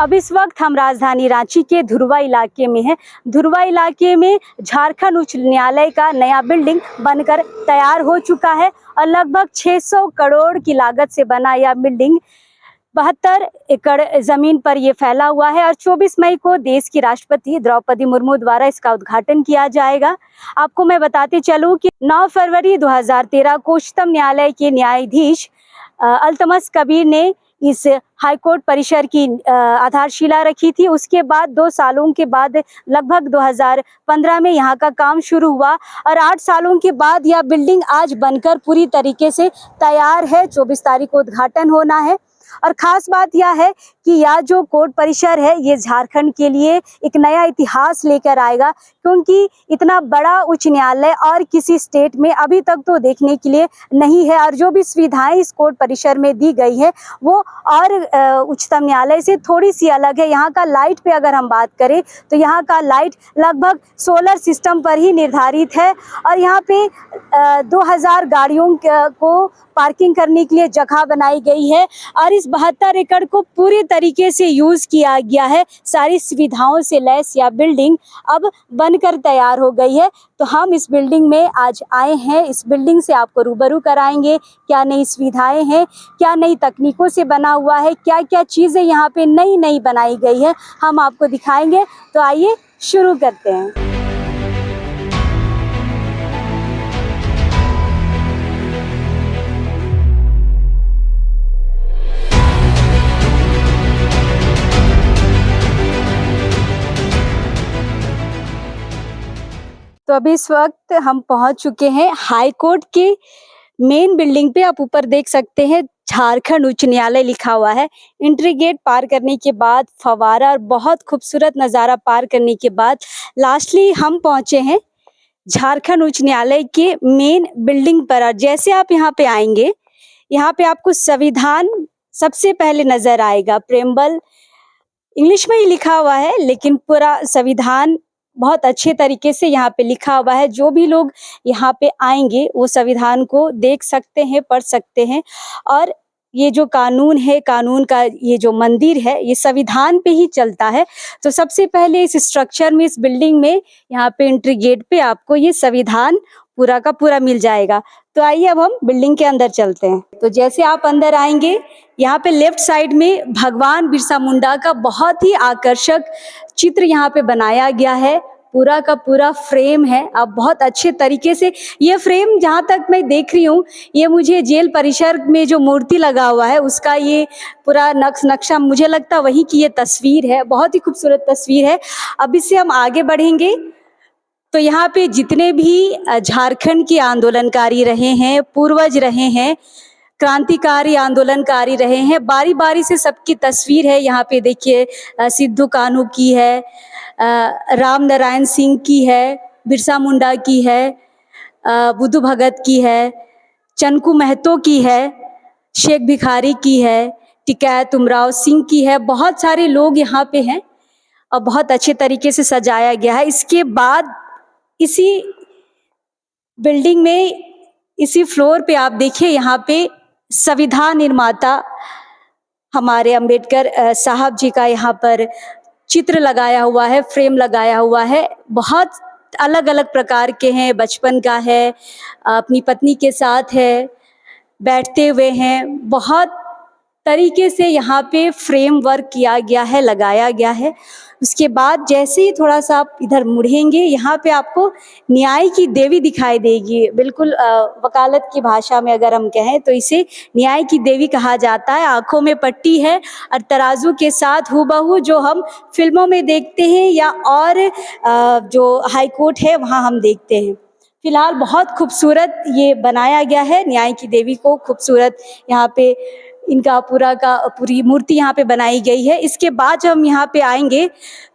अब इस वक्त हम राजधानी रांची के धुरवा इलाके में हैं। धुरवा इलाके में झारखंड उच्च न्यायालय का नया बिल्डिंग बनकर तैयार हो चुका है और लगभग 600 करोड़ की लागत से बना यह बिल्डिंग 72 एकड़ जमीन पर ये फैला हुआ है और 24 मई को देश की राष्ट्रपति द्रौपदी मुर्मू द्वारा इसका उद्घाटन किया जाएगा। आपको मैं बताते चलूं कि 9 फरवरी 2013 को उच्चतम न्यायालय के न्यायाधीश अल्तमश कबीर ने इस हाईकोर्ट परिसर की आधारशिला रखी थी। उसके बाद 2 सालों के बाद लगभग 2015 में यहाँ का काम शुरू हुआ और 8 सालों के बाद यह बिल्डिंग आज बनकर पूरी तरीके से तैयार है। 24 तारीख को उद्घाटन होना है और ख़ास बात यह है कि यह जो कोर्ट परिसर है ये झारखंड के लिए एक नया इतिहास लेकर आएगा, क्योंकि इतना बड़ा उच्च न्यायालय और किसी स्टेट में अभी तक तो देखने के लिए नहीं है। और जो भी सुविधाएं इस कोर्ट परिसर में दी गई है वो और उच्चतम न्यायालय से थोड़ी सी अलग है। यहाँ का लाइट पे अगर हम बात करें तो यहाँ का लाइट लगभग सोलर सिस्टम पर ही निर्धारित है और यहाँ पे 2000 गाड़ियों को पार्किंग करने के लिए जगह बनाई गई है और इस 72 एकड़ को पूरी तरीके से यूज़ किया गया है। सारी सुविधाओं से लैस यह बिल्डिंग अब बनकर तैयार हो गई है। तो हम इस बिल्डिंग में आज आए हैं। इस बिल्डिंग से आपको रूबरू कराएंगे क्या नई सुविधाएं हैं, क्या नई तकनीकों से बना हुआ है, क्या क्या चीज़ें यहाँ पे नई नई बनाई गई है, हम आपको दिखाएंगे। तो आइए शुरू करते हैं। तो अभी इस वक्त हम पहुंच चुके हैं हाई कोर्ट के मेन बिल्डिंग पे। आप ऊपर देख सकते हैं झारखंड उच्च न्यायालय लिखा हुआ है। एंट्री गेट पार करने के बाद फवारा और बहुत खूबसूरत नज़ारा पार करने के बाद लास्टली हम पहुंचे हैं झारखंड उच्च न्यायालय के मेन बिल्डिंग पर। जैसे आप यहाँ पे आएंगे, यहाँ पे आपको संविधान सबसे पहले नजर आएगा। प्रेम्बल इंग्लिश में ही लिखा हुआ है, लेकिन पूरा संविधान बहुत अच्छे तरीके से यहाँ पे लिखा हुआ है। जो भी लोग यहाँ पे आएंगे वो संविधान को देख सकते हैं, पढ़ सकते हैं। और ये जो कानून है, कानून का ये जो मंदिर है, ये संविधान पे ही चलता है। तो सबसे पहले इस स्ट्रक्चर में, इस बिल्डिंग में, यहाँ पे एंट्री गेट पे आपको ये संविधान पूरा का पूरा मिल जाएगा। तो आइए अब हम बिल्डिंग के अंदर चलते हैं। तो जैसे आप अंदर आएंगे, यहाँ पे लेफ्ट साइड में भगवान बिरसा मुंडा का बहुत ही आकर्षक चित्र यहाँ पे बनाया गया है। पूरा का पूरा फ्रेम है। अब बहुत अच्छे तरीके से ये फ्रेम, जहाँ तक मैं देख रही हूँ, ये मुझे जेल परिसर में जो मूर्ति लगा हुआ है उसका ये पूरा नक्शा, मुझे लगता है वही की ये तस्वीर है। बहुत ही खूबसूरत तस्वीर है। अब इससे हम आगे बढ़ेंगे तो यहाँ पे जितने भी झारखंड के आंदोलनकारी रहे हैं, पूर्वज रहे हैं, क्रांतिकारी आंदोलनकारी रहे हैं, बारी बारी से सबकी तस्वीर है। यहाँ पे देखिए सिद्धू कान्हू की है, राम नारायण सिंह की है, बिरसा मुंडा की है, बुद्धू भगत की है, चनकू महतो की है, शेख भिखारी की है, टिकैत उमराव सिंह की है। बहुत सारे लोग यहाँ पे हैं और बहुत अच्छे तरीके से सजाया गया है। इसके बाद इसी बिल्डिंग में, इसी फ्लोर पे आप देखिए, यहाँ पे संविधान निर्माता हमारे अंबेडकर साहब जी का यहाँ पर चित्र लगाया हुआ है, फ्रेम लगाया हुआ है। बहुत अलग अलग प्रकार के हैं। बचपन का है, अपनी पत्नी के साथ है, बैठते हुए हैं। बहुत तरीके से यहाँ पे फ्रेम वर्क किया गया है, लगाया गया है। उसके बाद जैसे ही थोड़ा सा आप इधर मुड़ेंगे, यहाँ पे आपको न्याय की देवी दिखाई देगी। बिल्कुल वकालत की भाषा में अगर हम कहें तो इसे न्याय की देवी कहा जाता है। आंखों में पट्टी है और तराजू के साथ हूबहू जो हम फिल्मों में देखते हैं या और जो हाई कोर्ट है वहाँ हम देखते हैं। फिलहाल बहुत खूबसूरत ये बनाया गया है न्याय की देवी को। खूबसूरत यहाँ पे इनका पूरी मूर्ति यहाँ पे बनाई गई है। इसके बाद जब हम यहाँ पे आएंगे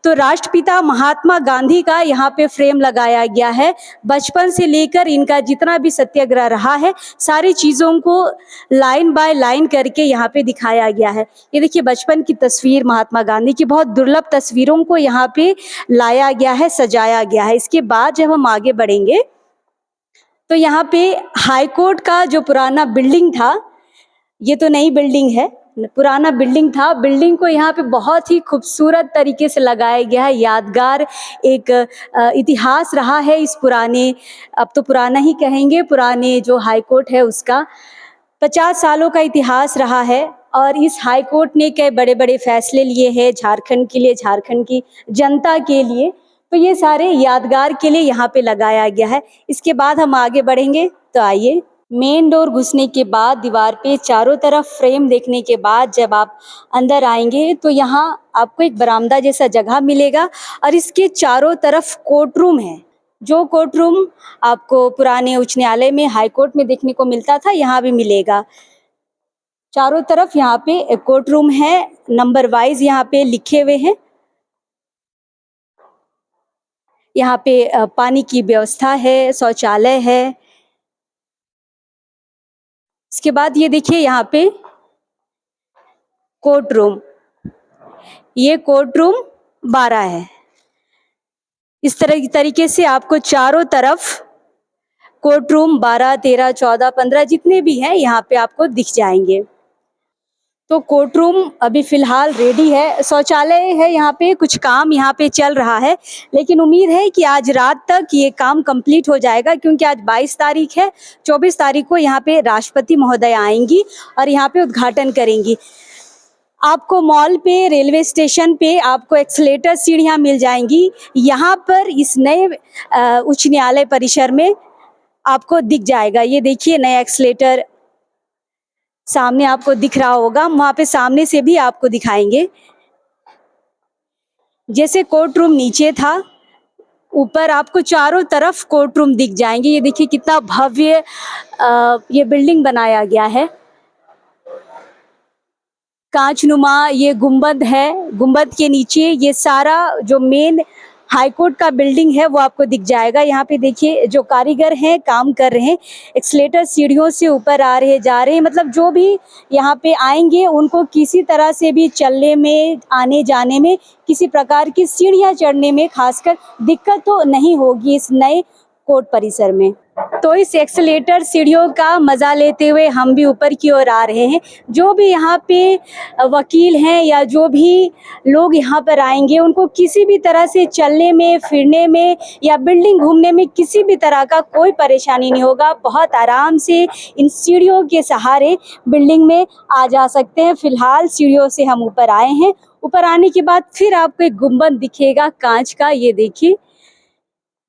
तो राष्ट्रपिता महात्मा गांधी का यहाँ पे फ्रेम लगाया गया है। बचपन से लेकर इनका जितना भी सत्याग्रह रहा है, सारी चीज़ों को लाइन बाय लाइन करके यहाँ पे दिखाया गया है। ये देखिए बचपन की तस्वीर महात्मा गांधी की, बहुत दुर्लभ तस्वीरों को यहाँ पे लाया गया है, सजाया गया है। इसके बाद जब हम आगे बढ़ेंगे तो यहाँ पे हाई कोर्ट का जो पुराना बिल्डिंग था, ये तो नई बिल्डिंग है, पुराना बिल्डिंग था। बिल्डिंग को यहाँ पे बहुत ही खूबसूरत तरीके से लगाया गया है। यादगार एक इतिहास रहा है इस पुराने, अब तो पुराना ही कहेंगे, पुराने जो हाई कोर्ट है उसका 50 सालों का इतिहास रहा है। और इस हाई कोर्ट ने कई बड़े बड़े फैसले लिए हैं झारखंड के लिए, झारखंड की जनता के लिए। तो ये सारे यादगार के लिए यहाँ पे लगाया गया है। इसके बाद हम आगे बढ़ेंगे। तो आइए, मेन डोर घुसने के बाद दीवार पे चारों तरफ फ्रेम देखने के बाद जब आप अंदर आएंगे तो यहाँ आपको एक बरामदा जैसा जगह मिलेगा और इसके चारों तरफ कोर्ट रूम है। जो कोर्ट रूम आपको पुराने उच्च न्यायालय में, हाई कोर्ट में देखने को मिलता था, यहाँ भी मिलेगा। चारों तरफ यहाँ पे कोर्ट रूम है, नंबर वाइज यहाँ पे लिखे हुए हैं। यहाँ पे पानी की व्यवस्था है, शौचालय है। इसके बाद ये देखिए यहाँ पे कोर्ट रूम, ये कोर्ट रूम 12 है। इस तरीके से आपको चारों तरफ कोर्ट रूम 12, 13, 14, 15 जितने भी हैं यहाँ पे आपको दिख जाएंगे। तो कोर्ट रूम अभी फिलहाल रेडी है। शौचालय है यहाँ पे, कुछ काम यहाँ पे चल रहा है, लेकिन उम्मीद है कि आज रात तक ये काम कंप्लीट हो जाएगा, क्योंकि आज 22 तारीख है। 24 तारीख को यहाँ पे राष्ट्रपति महोदय आएंगी और यहाँ पे उद्घाटन करेंगी। आपको मॉल पे, रेलवे स्टेशन पे आपको एक्सीलेटर सीढ़ियाँ मिल जाएंगी। यहाँ पर इस नए उच्च न्यायालय परिसर में आपको दिख जाएगा। ये देखिए नया एक्सीलेटर सामने आपको दिख रहा होगा, वहाँ पे सामने से भी आपको दिखाएंगे। जैसे कोर्ट रूम नीचे था, ऊपर आपको चारों तरफ कोर्ट रूम दिख जाएंगे। ये देखिए कितना भव्य ये बिल्डिंग बनाया गया है। कांचनुमा ये गुंबद है, गुंबद के नीचे ये सारा जो मेन हाई कोर्ट का बिल्डिंग है वो आपको दिख जाएगा। यहाँ पे देखिए जो कारीगर हैं काम कर रहे हैं, एक्सीलेटर सीढ़ियों से ऊपर आ रहे जा रहे हैं। मतलब जो भी यहाँ पे आएंगे उनको किसी तरह से भी चलने में, आने जाने में, किसी प्रकार की सीढ़ियाँ चढ़ने में खासकर दिक्कत तो नहीं होगी इस नए कोर्ट परिसर में। तो इस एक्सीलेटर सीढ़ियों का मजा लेते हुए हम भी ऊपर की ओर आ रहे हैं। जो भी यहाँ पे वकील हैं या जो भी लोग यहाँ पर आएंगे उनको किसी भी तरह से चलने में, फिरने में या बिल्डिंग घूमने में किसी भी तरह का कोई परेशानी नहीं होगा। बहुत आराम से इन सीढ़ियों के सहारे बिल्डिंग में आ जा सकते हैं। फिलहाल सीढ़ियों से हम ऊपर आए हैं। ऊपर आने के बाद फिर आपको एक गुंबद दिखेगा कांच का। ये देखिए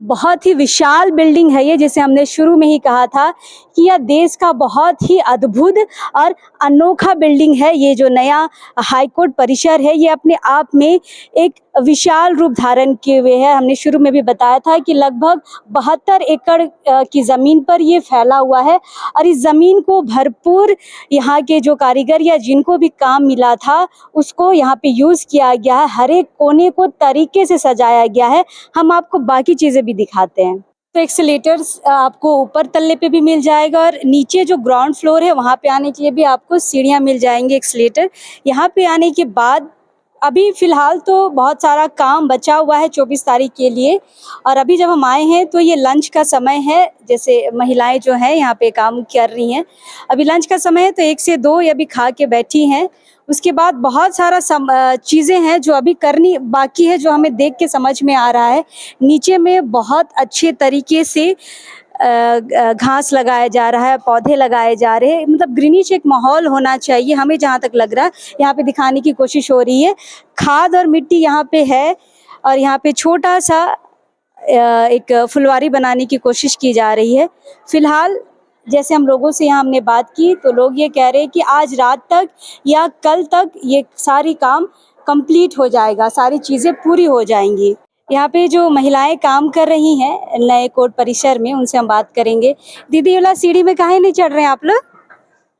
बहुत ही विशाल बिल्डिंग है ये, जैसे हमने शुरू में ही कहा था कि यह देश का बहुत ही अद्भुत और अनोखा बिल्डिंग है। ये जो नया हाई कोर्ट परिसर है ये अपने आप में एक विशाल रूप धारण किए हुए है। हमने शुरू में भी बताया था कि लगभग 72 एकड़ की ज़मीन पर ये फैला हुआ है और इस ज़मीन को भरपूर यहाँ के जो कारीगर या जिनको भी काम मिला था उसको यहाँ पे यूज़ किया गया है। हर एक कोने को तरीके से सजाया गया है। हम आपको बाकी चीज़ें भी दिखाते हैं। तो एक्सीलेटर्स आपको ऊपर तल्ले पे भी मिल जाएगा और नीचे जो ग्राउंड फ्लोर है वहाँ पे आने के लिए भी आपको सीढ़ियाँ मिल जाएंगी। एक्सीलेटर यहाँ पे आने के बाद अभी फ़िलहाल तो बहुत सारा काम बचा हुआ है 24 तारीख के लिए, और अभी जब हम आए हैं तो ये लंच का समय है। जैसे महिलाएं जो हैं यहाँ पे काम कर रही हैं, अभी लंच का समय है तो 1 से 2 ये अभी खा के बैठी हैं। उसके बाद बहुत सारा चीज़ें हैं जो अभी करनी बाकी है, जो हमें देख के समझ में आ रहा है। नीचे में बहुत अच्छे तरीके से घास लगाया जा रहा है, पौधे लगाए जा रहे हैं। मतलब ग्रीनिश एक माहौल होना चाहिए, हमें जहाँ तक लग रहा है यहाँ पे दिखाने की कोशिश हो रही है। खाद और मिट्टी यहाँ पे है और यहाँ पे छोटा सा एक फुलवारी बनाने की कोशिश की जा रही है। फिलहाल जैसे हम लोगों से यहाँ हमने बात की तो लोग ये कह रहे हैं कि आज रात तक या कल तक ये सारी काम कंप्लीट हो जाएगा, सारी चीज़ें पूरी हो जाएंगी। यहाँ पे जो महिलाएं काम कर रही हैं नए कोर्ट परिसर में, उनसे हम बात करेंगे। दीदी वाला सीढ़ी में काहे नहीं चढ़ रहे हैं आप लोग?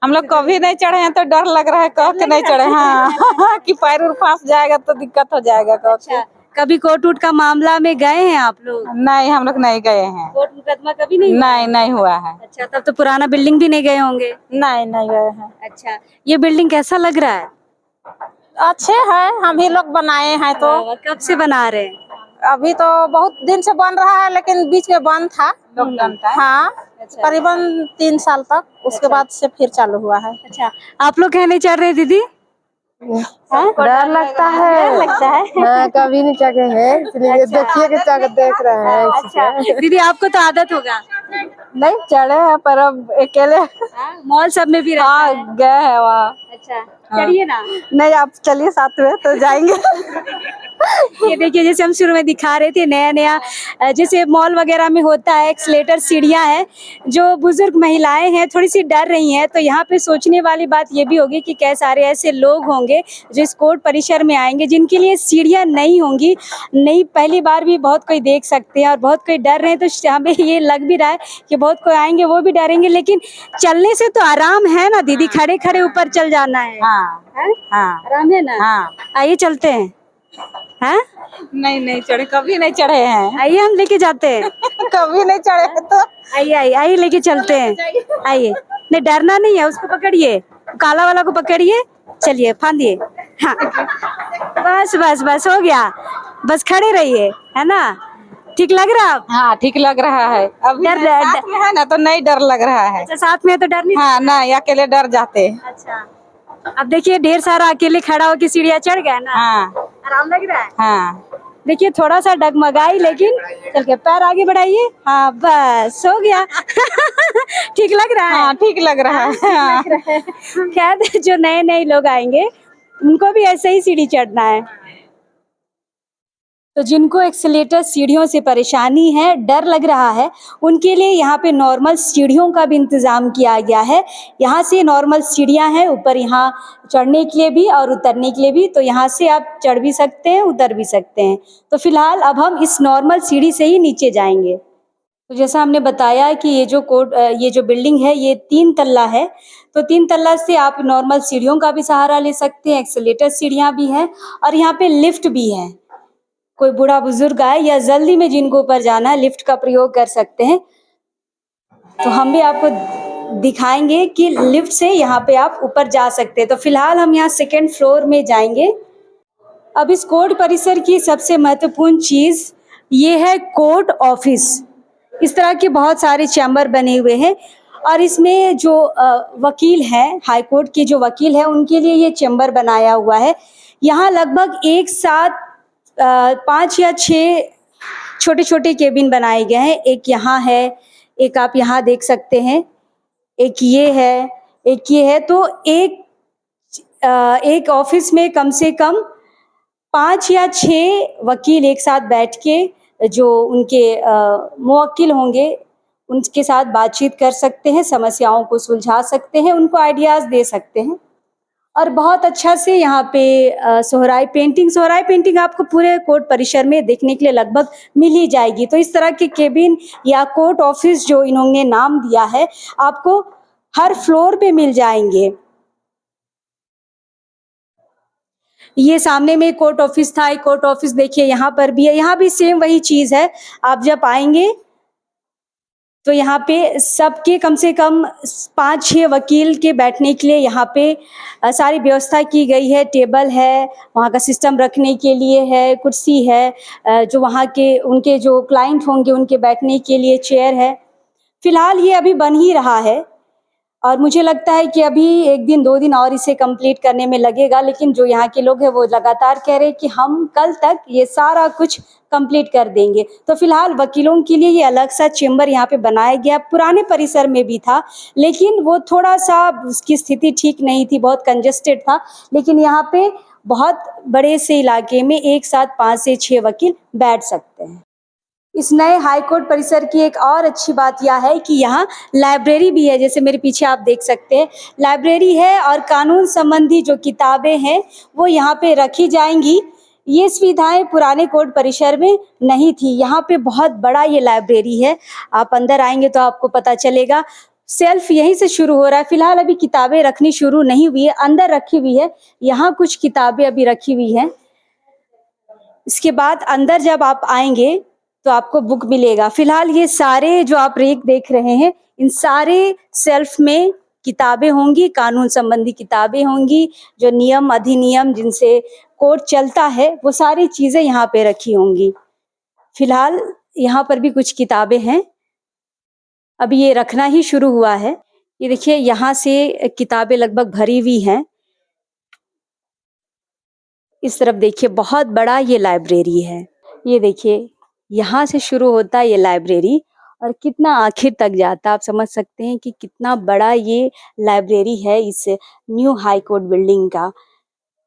हम लोग कभी नहीं चढ़े हैं तो डर लग रहा है, कह के नहीं चढ़े। हाँ कि पैर उर फंस जाएगा तो दिक्कत हो जाएगा। अच्छा, कभी कोर्ट उट का मामला में गए हैं आप लोग? नहीं, हम लोग नहीं गए हैं। कोर्ट मुकदमा कभी नहीं हुआ? नहीं हुआ है। अच्छा, तब तो पुराना बिल्डिंग भी नहीं गए होंगे? नहीं गए हैं। अच्छा, ये बिल्डिंग कैसा लग रहा है? अच्छे है, हम ही लोग बनाए हैं। तो कब से बना रहे हैं? अभी तो बहुत दिन से बन रहा है, लेकिन बीच में बंद था। हाँ, करीबन 3 साल तक, उसके बाद से फिर चालू हुआ है। अच्छा, आप लोग कहने चल रहे दीदी? हाँ? डर लगता है। डर लगता है। हाँ, कभी नहीं चढ़े हैं, इसलिए देखिए कि देख रहे हैं अच्छा इससे। दीदी आपको तो आदत होगा। नहीं चढ़े हैं पर अब अकेले हाँ, मॉल सब में भी रहता हाँ है। गए हैं वहाँ। अच्छा चढ़िए ना। नहीं आप चलिए साथ में तो जाएंगे। ये देखिए जैसे हम शुरू में दिखा रहे थे नया नया जैसे मॉल वगैरह में होता है एक्सलेटर सीढ़ियां हैं जो बुजुर्ग महिलाएं हैं थोड़ी सी डर रही हैं तो यहाँ पे सोचने वाली बात ये भी होगी कि कई सारे ऐसे लोग होंगे जो इस कोर्ट परिसर में आएंगे जिनके लिए सीढ़ियां नहीं होंगी नहीं पहली बार भी बहुत कोई देख सकते हैं और बहुत कोई डर रहे हैं तो हमें ये लग भी रहा है कि बहुत कोई आएंगे वो भी डरेंगे लेकिन चलने से तो आराम है ना दीदी खड़े खड़े ऊपर चल जाना है हाँ हैं? हाँ आराम है ना हाँ। आइए चलते हैं हैं नहीं चढ़े, कभी नहीं चढ़े हैं। आइए हम लेके जाते हैं कभी नहीं चढ़े हैं तो आइए आइए आइए लेके चलते हैं आइए नहीं डरना नहीं है उसको पकड़िए काला वाला को पकड़िए चलिए फांदिए हाँ बस बस बस हो गया बस खड़े रहिए है ना ठीक लग रहा है हाँ ठीक लग रहा है। अभी डर- नहीं, साथ में है ना तो नहीं डर लग रहा है। अच्छा साथ में है तो डर नहीं हाँ नहीं अकेले डर जाते। अच्छा अब देखिए ढेर सारा अकेले खड़ा होकर सीढ़ियाँ चढ़ गया ना हाँ आराम लग रहा है हाँ देखिए थोड़ा सा डगमगाई लेकिन चल के पैर आगे बढ़ाइए हाँ बस हो गया ठीक लग रहा है हाँ ठीक लग रहा है। हाँ। खैर जो नए नए लोग आएंगे उनको भी ऐसे ही सीढ़ी चढ़ना है तो जिनको एक्सीलेटर सीढ़ियों से परेशानी है डर लग रहा है उनके लिए यहाँ पे नॉर्मल सीढ़ियों का भी इंतज़ाम किया गया है यहाँ से नॉर्मल सीढ़ियाँ हैं ऊपर यहाँ चढ़ने के लिए भी और उतरने के लिए भी तो यहाँ से आप चढ़ भी सकते हैं उतर भी सकते हैं तो फिलहाल अब हम इस नॉर्मल सीढ़ी से ही नीचे जाएंगे तो जैसा हमने बताया कि ये जो बिल्डिंग है ये 3 तल्ला है तो 3 तल्ला से आप नॉर्मल सीढ़ियों का भी सहारा ले सकते हैं एक्सीलेटर सीढ़ियाँ भी हैं और यहाँ पे लिफ्ट भी है कोई बूढ़ा बुजुर्ग आए या जल्दी में जिनको ऊपर जाना है लिफ्ट का प्रयोग कर सकते हैं तो हम भी आपको दिखाएंगे कि लिफ्ट से यहाँ पे आप ऊपर जा सकते हैं तो फिलहाल हम यहाँ 2nd फ्लोर में जाएंगे अब इस कोर्ट परिसर की सबसे महत्वपूर्ण चीज ये है कोर्ट ऑफिस इस तरह के बहुत सारे चैम्बर बने हुए हैं और इसमें जो वकील हैं हाई कोर्ट के जो वकील हैं उनके लिए ये चैम्बर बनाया हुआ है यहाँ लगभग एक साथ 5 या 6 छोटे छोटे केबिन बनाए गए हैं एक यहाँ है एक आप यहाँ देख सकते हैं एक ये है तो एक ऑफिस में कम से कम 5 या 6 वकील एक साथ बैठ के जो उनके मुवक्किल होंगे उनके साथ बातचीत कर सकते हैं समस्याओं को सुलझा सकते हैं उनको आइडियाज़ दे सकते हैं और बहुत अच्छा से यहाँ पे सोहराई पेंटिंग आपको पूरे कोर्ट परिसर में देखने के लिए लगभग मिल ही जाएगी तो इस तरह के केबिन या कोर्ट ऑफिस जो इन्होंने नाम दिया है आपको हर फ्लोर पे मिल जाएंगे ये सामने में कोर्ट ऑफिस था कोर्ट ऑफिस देखिए यहाँ पर भी है यहाँ भी सेम वही चीज़ है आप जब आएंगे तो यहाँ पे सबके कम से कम 5-6 वकील के बैठने के लिए यहाँ पे सारी व्यवस्था की गई है टेबल है वहाँ का सिस्टम रखने के लिए है कुर्सी है जो वहाँ के उनके जो क्लाइंट होंगे उनके बैठने के लिए चेयर है फिलहाल ये अभी बन ही रहा है और मुझे लगता है कि अभी 1 दिन 2 दिन और इसे कंप्लीट करने में लगेगा लेकिन जो यहाँ के लोग हैं वो लगातार कह रहे हैं कि हम कल तक ये सारा कुछ कंप्लीट कर देंगे तो फिलहाल वकीलों के लिए ये अलग सा चेम्बर यहाँ पे बनाया गया पुराने परिसर में भी था लेकिन वो थोड़ा सा उसकी स्थिति ठीक नहीं थी बहुत कंजेस्टेड था लेकिन यहाँ पे बहुत बड़े से इलाके में एक साथ 5 से 6 वकील बैठ सकते हैं इस नए हाई कोर्ट परिसर की एक और अच्छी बात यह है कि यहाँ लाइब्रेरी भी है जैसे मेरे पीछे आप देख सकते हैं लाइब्रेरी है और कानून संबंधी जो किताबें हैं वो यहाँ पे रखी जाएंगी ये सुविधाएं पुराने कोर्ट परिसर में नहीं थी यहाँ पे बहुत बड़ा ये लाइब्रेरी है आप अंदर आएंगे तो आपको पता चलेगा सेल्फ यहीं से शुरू हो रहा है फिलहाल अभी किताबें रखनी शुरू नहीं हुई है अंदर रखी हुई है यहाँ कुछ किताबें अभी रखी हुई हैं इसके बाद अंदर जब आप आएंगे तो आपको बुक मिलेगा फिलहाल ये सारे जो आप रेक देख रहे हैं इन सारे सेल्फ में किताबें होंगी कानून संबंधी किताबें होंगी जो नियम अधिनियम जिनसे कोर्ट चलता है वो सारी चीजें यहाँ पे रखी होंगी फिलहाल यहाँ पर भी कुछ किताबें हैं अभी ये रखना ही शुरू हुआ है ये देखिए यहाँ से किताबें लगभग भरी हुई हैं इस तरफ देखिए बहुत बड़ा ये लाइब्रेरी है। ये देखिए यहाँ से शुरू होता है ये लाइब्रेरी और कितना आखिर तक जाता है। आप समझ सकते हैं कि कितना बड़ा ये लाइब्रेरी है इस न्यू हाई कोर्ट बिल्डिंग का।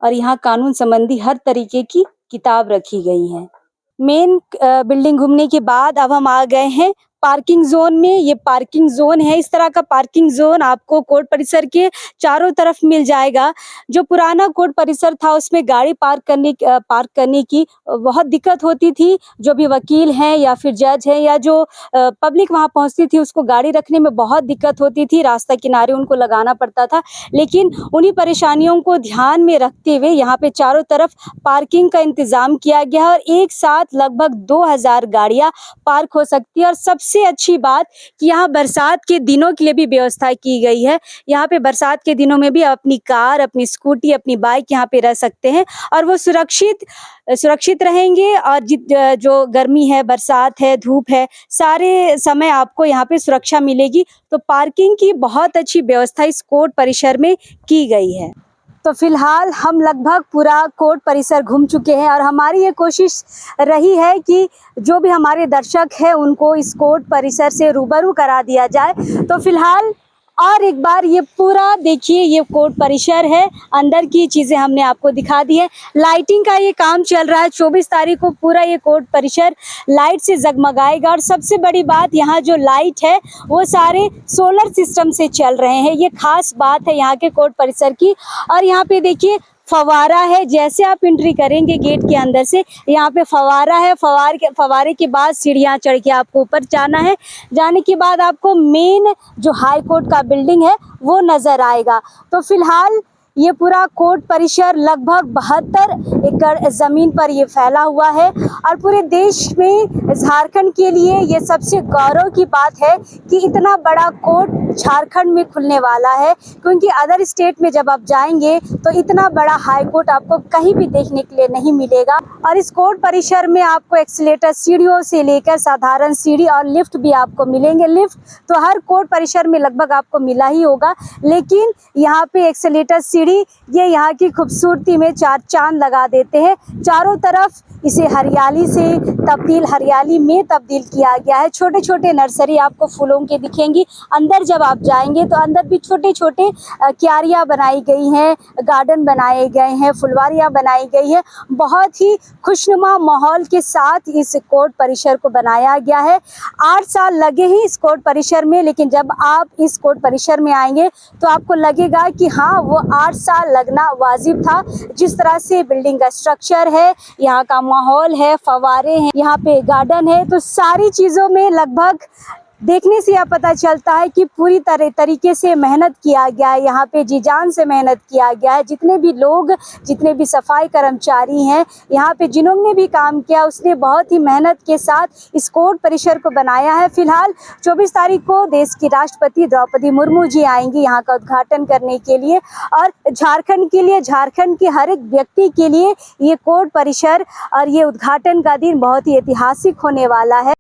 और यहाँ कानून संबंधी हर तरीके की किताब रखी गई है। मेन बिल्डिंग घूमने के बाद अब हम आ गए हैं पार्किंग जोन में। ये पार्किंग जोन है। इस तरह का पार्किंग जोन आपको कोर्ट परिसर के चारों तरफ मिल जाएगा। जो पुराना कोर्ट परिसर था उसमें गाड़ी पार्क करने की बहुत दिक्कत होती थी। जो भी वकील हैं या फिर जज हैं या जो पब्लिक वहां पहुंचती थी उसको गाड़ी रखने में बहुत दिक्कत होती थी। रास्ता किनारे उनको लगाना पड़ता था। लेकिन उन्हीं परेशानियों को ध्यान में रखते हुए यहाँ पे चारों तरफ पार्किंग का इंतजाम किया गया और एक साथ लगभग 2000 गाड़ियां पार्क हो सकती है। और सबसे अच्छी बात कि यहाँ बरसात के दिनों के लिए भी व्यवस्था की गई है। यहाँ पे बरसात के दिनों में भी अपनी कार, अपनी स्कूटी, अपनी बाइक यहाँ पे रख सकते हैं और वो सुरक्षित रहेंगे। और जो गर्मी है, बरसात है, धूप है, सारे समय आपको यहाँ पे सुरक्षा मिलेगी। तो पार्किंग की बहुत अच्छी व्यवस्था इस कोर्ट परिसर में की गई है। तो फिलहाल हम लगभग पूरा कोर्ट परिसर घूम चुके हैं और हमारी ये कोशिश रही है कि जो भी हमारे दर्शक हैं उनको इस कोर्ट परिसर से रूबरू करा दिया जाए। तो फिलहाल और एक बार ये पूरा देखिए, ये कोर्ट परिसर है। अंदर की चीज़ें हमने आपको दिखा दी है। लाइटिंग का ये काम चल रहा है। 24 तारीख को पूरा ये कोर्ट परिसर लाइट से जगमगाएगा। और सबसे बड़ी बात, यहाँ जो लाइट है वो सारे सोलर सिस्टम से चल रहे हैं। ये खास बात है यहाँ के कोर्ट परिसर की। और यहाँ पे देखिए फवारा है। जैसे आप एंट्री करेंगे गेट के अंदर से, यहाँ पे फवारा है। फवारे के बाद सीढ़ियाँ चढ़ के आपको ऊपर जाना है। जाने के बाद आपको मेन जो हाई कोर्ट का बिल्डिंग है वो नज़र आएगा। तो फिलहाल ये पूरा कोर्ट परिसर लगभग 72 एकड़ ज़मीन पर ये फैला हुआ है। और पूरे देश में झारखंड के लिए ये सबसे गौरव की बात है कि इतना बड़ा कोर्ट झारखंड में खुलने वाला है। क्योंकि अदर स्टेट में जब आप जाएंगे तो इतना बड़ा हाई कोर्ट आपको कहीं भी देखने के लिए नहीं मिलेगा। और इस कोर्ट परिसर में आपको एक्सीलेटर सीढ़ियों से लेकर साधारण सीढ़ी और लिफ्ट भी आपको मिलेंगे। लिफ्ट तो हर कोर्ट परिसर में लगभग आपको मिला ही होगा, लेकिन यहाँ पे एक्सीलेटर ये यहाँ की खूबसूरती में चार चांद लगा देते हैं। चारों तरफ इसे हरियाली में तब्दील किया गया है। छोटे छोटे नर्सरी आपको फूलों के दिखेंगी। अंदर जब आप जाएंगे तो अंदर भी छोटे छोटे क्यारियाँ बनाई गई हैं, गार्डन बनाए गए हैं, फुलवारियाँ बनाई गई है। बहुत ही खुशनुमा माहौल के साथ इस कोर्ट परिसर को बनाया गया है। 8 साल लगे ही इस कोर्ट परिसर में, लेकिन जब आप इस कोर्ट परिसर में आएंगे तो आपको लगेगा कि हाँ, वो 8 साल लगना वाजिब था। जिस तरह से बिल्डिंग का स्ट्रक्चर है, यहाँ का माहौल है, फवारे हैं, यहाँ पे गार्डन है, तो सारी चीज़ों में लगभग देखने से यह पता चलता है कि पूरी तरीके से मेहनत किया गया है। यहाँ पे जी जान से मेहनत किया गया है। जितने भी लोग, जितने भी सफाई कर्मचारी हैं यहाँ पे, जिन्होंने भी काम किया, उसने बहुत ही मेहनत के साथ इस कोर्ट परिसर को बनाया है। फिलहाल 24 तारीख को देश की राष्ट्रपति द्रौपदी मुर्मू जी आएंगी यहाँ का उद्घाटन करने के लिए। और झारखंड के लिए, झारखंड के हर एक व्यक्ति के लिए ये कोर्ट परिसर और ये उद्घाटन का दिन बहुत ही ऐतिहासिक होने वाला है।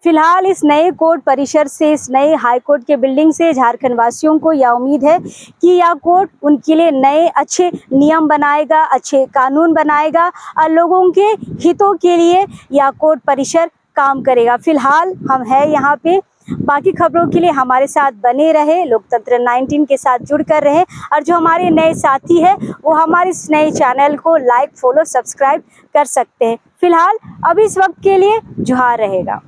फिलहाल इस नए कोर्ट परिसर से, इस नए हाई कोर्ट के बिल्डिंग से झारखंड वासियों को यह उम्मीद है कि यह कोर्ट उनके लिए नए अच्छे नियम बनाएगा, अच्छे कानून बनाएगा और लोगों के हितों के लिए यह कोर्ट परिसर काम करेगा। फिलहाल हम हैं यहाँ पे। बाकी खबरों के लिए हमारे साथ बने रहे, लोकतंत्र 19 के साथ जुड़ कर रहे। और जो हमारे नए साथी हैं वो हमारे इस नए चैनल को लाइक, फॉलो, सब्सक्राइब कर सकते हैं। फिलहाल अब इस वक्त के लिए जोहार रहेगा।